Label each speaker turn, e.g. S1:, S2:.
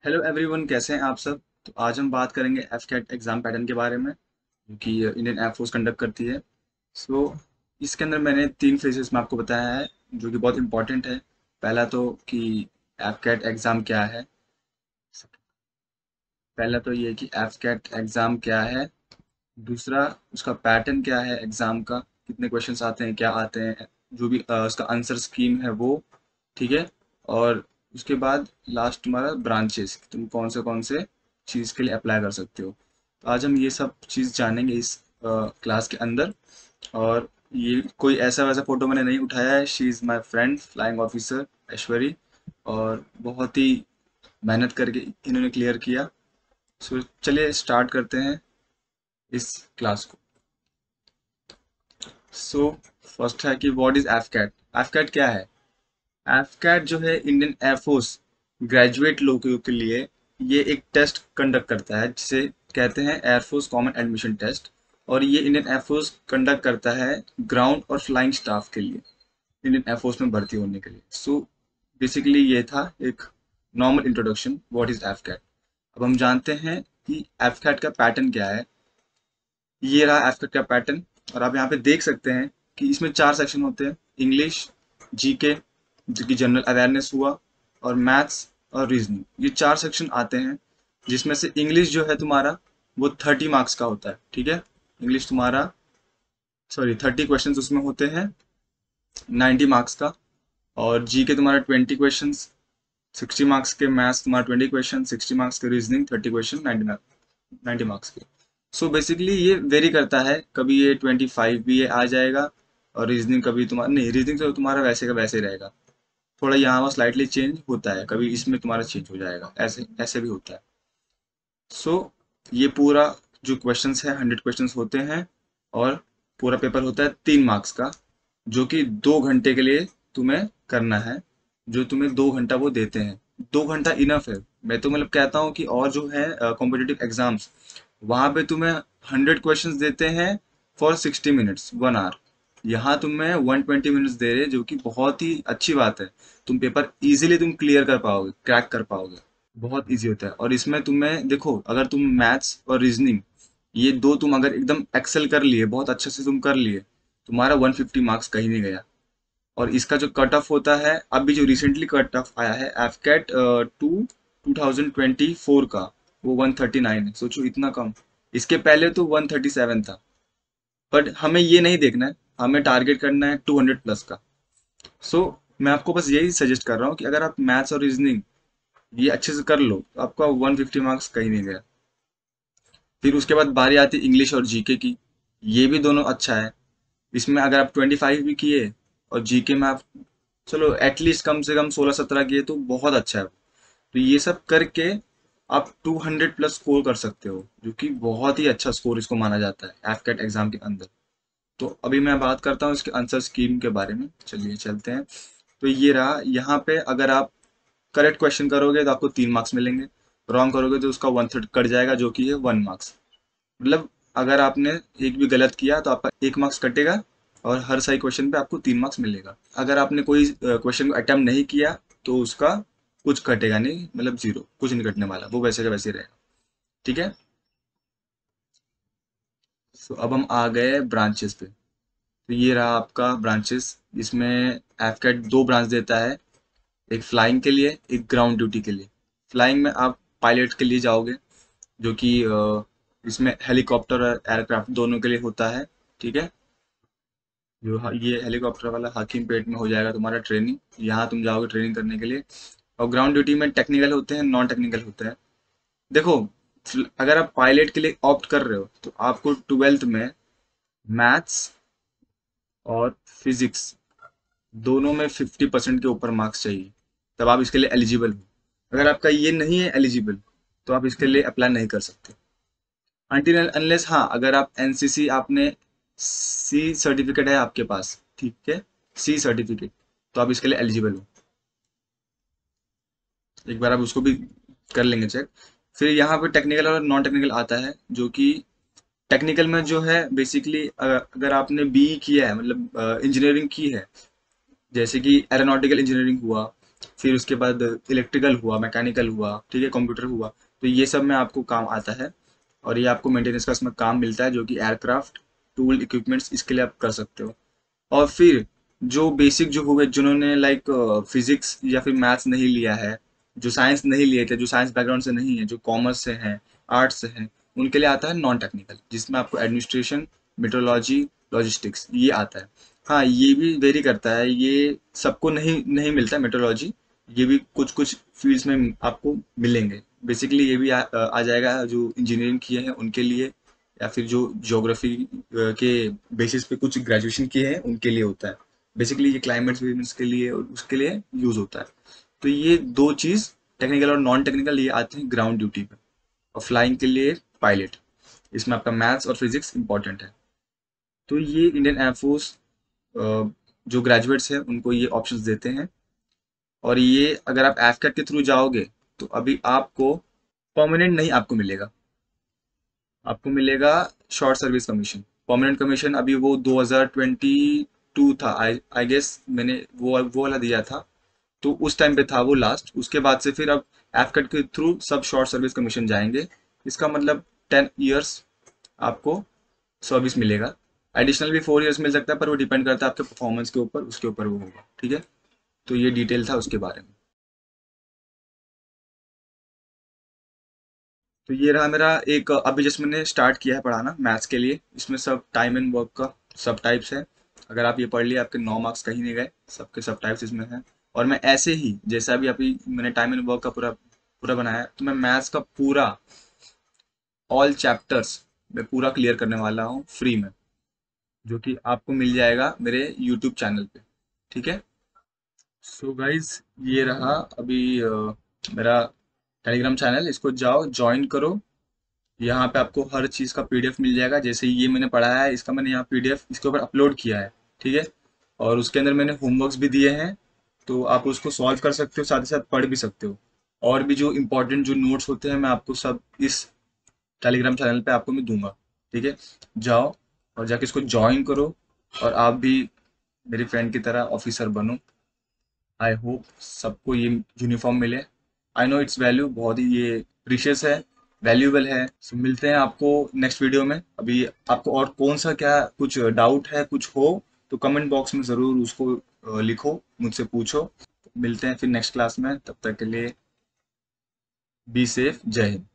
S1: Hello everyone, कैसे हैं आप सब। तो आज हम बात करेंगे एफ कैट एग्ज़ाम पैटर्न के बारे में, जो कि इंडियन एयरफोर्स कंडक्ट करती है। सो इसके अंदर मैंने 3 फेजेस में आपको बताया है, जो कि बहुत इंपॉर्टेंट है। पहला तो कि एफ कैट एग्ज़ाम क्या है। पहला तो ये कि एफ कैट एग्ज़ाम क्या है। दूसरा, उसका पैटर्न क्या है एग्ज़ाम का, कितने क्वेश्चंस आते हैं, क्या आते हैं, जो भी उसका आंसर स्कीम है वो। ठीक है। और उसके बाद लास्ट तुम्हारा ब्रांचेस, तुम कौन से चीज़ के लिए अप्लाई कर सकते हो। तो आज हम ये सब चीज़ जानेंगे इस क्लास के अंदर। और ये कोई ऐसा वैसा फ़ोटो मैंने नहीं उठाया है। She is my friend flying officer Aishwari, और बहुत ही मेहनत करके इन्होंने क्लियर किया। सो चलिए स्टार्ट करते हैं इस क्लास को। सो फर्स्ट है कि व्हाट इज एफकैट। एफकैट क्या है। एफकैट जो है इंडियन एयरफोर्स ग्रेजुएट लोगों के लिए ये एक टेस्ट कंडक्ट करता है, जिसे कहते हैं एयरफोर्स कॉमन एडमिशन टेस्ट। और ये इंडियन एयरफोर्स कंडक्ट करता है ग्राउंड और फ्लाइंग स्टाफ के लिए, इंडियन एयरफोर्स में भर्ती होने के लिए। सो बेसिकली ये था एक normal introduction what is AFCAT. अब हम जानते हैं कि एफकैट का पैटर्न क्या है। ये रहा एफकैट का पैटर्न। और आप यहाँ पे देख सकते हैं कि इसमें 4 सेक्शन होते हैं। इंग्लिश, जीके जो कि जनरल अवेयरनेस हुआ, और मैथ्स और रीजनिंग, ये 4 सेक्शन आते हैं। जिसमें से इंग्लिश जो है तुम्हारा वो 30 मार्क्स का होता है। ठीक है। इंग्लिश तुम्हारा, सॉरी, 30 क्वेश्चन उसमें होते हैं, 90 मार्क्स का। और जीके तुम्हारा 20 क्वेश्चन, 60 मार्क्स के। मैथ्स तुम्हारा 20 क्वेश्चन, 60 मार्क्स के। रीजनिंग 30 क्वेश्चन, 90 मार्क्स के। सो बेसिकली ये वेरी करता है, कभी ये 25 भी ये आ जाएगा। और रीजनिंग कभी तुम्हारा नहीं, रीजनिंग तो तुम्हारा वैसे का वैसे ही रहेगा। थोड़ा यहाँ वहाँ स्लाइटली चेंज होता है, कभी इसमें तुम्हारा चेंज हो जाएगा, ऐसे ऐसे भी होता है। सो ये पूरा जो क्वेश्चंस है 100 क्वेश्चंस होते हैं। और पूरा पेपर होता है 3 मार्क्स का, जो कि 2 घंटे के लिए तुम्हें करना है। जो तुम्हें 2 घंटा वो देते हैं। 2 घंटा इनफ है। मैं तो मतलब कहता हूँ कि और जो है कॉम्पिटिटिव एग्जाम्स, वहाँ पे तुम्हें 100 क्वेश्चंस देते हैं फॉर 60 मिनट्स, 1 आवर। यहाँ तुम्हें 120 मिनट्स दे रहे, जो कि बहुत ही अच्छी बात है। तुम पेपर इजीली तुम क्लियर कर पाओगे, क्रैक कर पाओगे। बहुत इजी होता है। और इसमें तुम्हें देखो, अगर तुम मैथ्स और रीजनिंग, ये दो तुम अगर एकदम एक्सेल कर लिए, बहुत अच्छे से तुम कर लिए, तुम्हारा 150 मार्क्स कहीं नहीं गया। और इसका जो कट ऑफ होता है, अभी जो रिसेंटली कट ऑफ आया है एफकेट 2024 का, वो 139 है। सोचो इतना कम। इसके पहले तो 137 था। बट हमें ये नहीं देखना है, हमें टारगेट करना है 200 प्लस का। सो मैं आपको बस यही सजेस्ट कर रहा हूँ कि अगर आप मैथ्स और रीजनिंग ये अच्छे से कर लो, तो आपका 150 मार्क्स कहीं नहीं गया। फिर उसके बाद बारी आती है इंग्लिश और जीके की। ये भी दोनों अच्छा है। इसमें अगर आप 25 भी किए, और जीके में आप चलो एटलीस्ट कम से कम 16-17 किए, तो बहुत अच्छा है। तो ये सब करके आप 200 प्लस स्कोर कर सकते हो, जो कि बहुत ही अच्छा स्कोर इसको माना जाता है एफकेट एग्जाम के अंदर। तो अभी मैं बात करता हूँ इसके आंसर स्कीम के बारे में। चलिए चलते हैं। तो ये रहा। यहाँ पे अगर आप करेक्ट क्वेश्चन करोगे तो आपको 3 मार्क्स मिलेंगे। रॉन्ग करोगे तो उसका 1/3 कट जाएगा, जो कि है 1 मार्क्स। मतलब अगर आपने एक भी गलत किया तो आपका 1 मार्क्स कटेगा। और हर सही क्वेश्चन पे आपको 3 मार्क्स मिलेगा। अगर आपने कोई क्वेश्चन को अटेम्प्ट नहीं किया, तो उसका कुछ कटेगा नहीं, मतलब जीरो, कुछ नहीं कटने वाला, वो वैसे का वैसे ही रहेगा। ठीक है। तो अब हम आ गए ब्रांचेस पे। तो ये रहा आपका ब्रांचेस। इसमें एफकेट 2 ब्रांच देता है, एक फ्लाइंग के लिए, एक ग्राउंड ड्यूटी के लिए। फ्लाइंग में आप पायलट के लिए जाओगे, जो कि इसमें हेलीकॉप्टर और एयरक्राफ्ट दोनों के लिए होता है। ठीक है। ये हेलीकॉप्टर वाला हाकिमपेट में हो जाएगा तुम्हारा ट्रेनिंग। यहाँ तुम जाओगे ट्रेनिंग करने के लिए। और ग्राउंड ड्यूटी में टेक्निकल होते हैं, नॉन टेक्निकल होते हैं। देखो, अगर आप पायलट के लिए ऑप्ट कर रहे हो, तो आपको 12th में मैथ्स और फिजिक्स दोनों में 50% के ऊपर मार्क्स चाहिए, तब आप इसके लिए एलिजिबल हो। अगर आपका ये नहीं है एलिजिबल, तो आप इसके लिए अप्लाई नहीं कर सकते। अनटिल अनलेस, हाँ, अगर आप एनसीसी, आपने सी सर्टिफिकेट है आपके पास, ठीक है, सी सर्टिफिकेट, तो आप इसके लिए एलिजिबल हो। एक बार आप उसको भी कर लेंगे चेक। फिर यहाँ पे टेक्निकल और नॉन टेक्निकल आता है, जो कि टेक्निकल में जो है बेसिकली, अगर आपने बीई किया है, मतलब इंजीनियरिंग की है, जैसे कि एरोनॉटिकल इंजीनियरिंग हुआ, फिर उसके बाद इलेक्ट्रिकल हुआ, मैकेनिकल हुआ, ठीक है, कंप्यूटर हुआ। तो ये सब में आपको काम आता है और ये आपको मेंटेनेंस का इसमें काम मिलता है, जो कि एयरक्राफ्ट, टूल, इक्विपमेंट्स, इसके लिए आप कर सकते हो। और फिर जो बेसिक जो हुए, जिन्होंने लाइक फिजिक्स या फिर मैथ्स नहीं लिया है, जो साइंस नहीं लिए थे, जो साइंस बैकग्राउंड से नहीं है, जो कॉमर्स से हैं, आर्ट्स से हैं, उनके लिए आता है नॉन टेक्निकल, जिसमें आपको एडमिनिस्ट्रेशन, मेट्रोलॉजी, लॉजिस्टिक्स ये आता है। हाँ, ये भी वेरी करता है, ये सबको नहीं नहीं मिलता मेट्रोलॉजी, ये भी कुछ कुछ फील्ड्स में आपको मिलेंगे। बेसिकली ये भी आ जाएगा जो इंजीनियरिंग किए हैं उनके लिए, या फिर जो ज्योग्राफी के बेसिस पे कुछ ग्रेजुएशन किए हैं उनके लिए होता है। बेसिकली ये क्लाइमेट वेरिएंस के लिए और उसके लिए यूज होता है। तो ये दो चीज, टेक्निकल और नॉन टेक्निकल, ये आते हैं ग्राउंड ड्यूटी पे। और फ्लाइंग के लिए पायलट, इसमें आपका मैथ्स और फिजिक्स इंपॉर्टेंट है। तो ये इंडियन एयरफोर्स जो ग्रेजुएट्स हैं उनको ये ऑप्शंस देते हैं। और ये अगर आप एफकेट के थ्रू जाओगे तो अभी आपको परमानेंट नहीं आपको मिलेगा, आपको मिलेगा short service commission. Permanent commission अभी वो 2022 था, आई आई गेस, मैंने वो वाला दिया था, तो उस टाइम पे था वो लास्ट। उसके बाद से फिर अब एफकट के थ्रू सब शॉर्ट सर्विस कमीशन जाएंगे। इसका मतलब 10 इयर्स आपको सर्विस मिलेगा। एडिशनल भी 4 इयर्स मिल सकता है, पर वो डिपेंड करता है आपके परफॉर्मेंस के ऊपर, उसके ऊपर वो होगा, ठीक है। तो ये डिटेल था उसके बारे में। तो ये रहा मेरा एक, अभी जस्ट मैंने स्टार्ट किया है पढ़ाना मैथ्स के लिए। इसमें सब टाइम एंड वर्क का सब टाइप्स है। अगर आप ये पढ़ लिया, आपके 9 मार्क्स कहीं नहीं गए, सबके सब टाइप्स इसमें हैं। और मैं ऐसे ही जैसा अभी अभी मैंने टाइम एंड वर्क का पूरा पूरा बनाया है, तो मैं मैथ्स का पूरा ऑल चैप्टर्स मैं पूरा क्लियर करने वाला हूँ फ्री में, जो कि आपको मिल जाएगा मेरे यूट्यूब चैनल पे, ठीक है। सो गाइज, ये रहा अभी मेरा टेलीग्राम चैनल, इसको जाओ ज्वाइन करो। यहाँ पे आपको हर चीज़ का पीडीएफ मिल जाएगा। जैसे ये मैंने पढ़ाया है, इसका मैंने यहाँ पीडीएफ इसके ऊपर अपलोड किया है, ठीक है। और उसके अंदर मैंने होमवर्क्स भी दिए हैं, तो आप उसको सॉल्व कर सकते हो, साथ ही साथ पढ़ भी सकते हो। और भी जो इम्पोर्टेंट जो नोट्स होते हैं, मैं आपको सब इस टेलीग्राम चैनल पे आपको मैं दूंगा, ठीक है। जाओ और जाके इसको ज्वाइन करो, और आप भी मेरी फ्रेंड की तरह ऑफिसर बनो। आई होप सबको ये यूनिफॉर्म मिले। आई नो इट्स वैल्यू बहुत ही ये प्रीशियस है, वैल्यूएबल है। सो मिलते हैं आपको नेक्स्ट वीडियो में। अभी आपको और कौन सा क्या कुछ डाउट है, कुछ हो, तो कमेंट बॉक्स में ज़रूर उसको लिखो, मुझसे पूछो। मिलते हैं फिर नेक्स्ट क्लास में, तब तक के लिए बी सेफ, जय हिंद।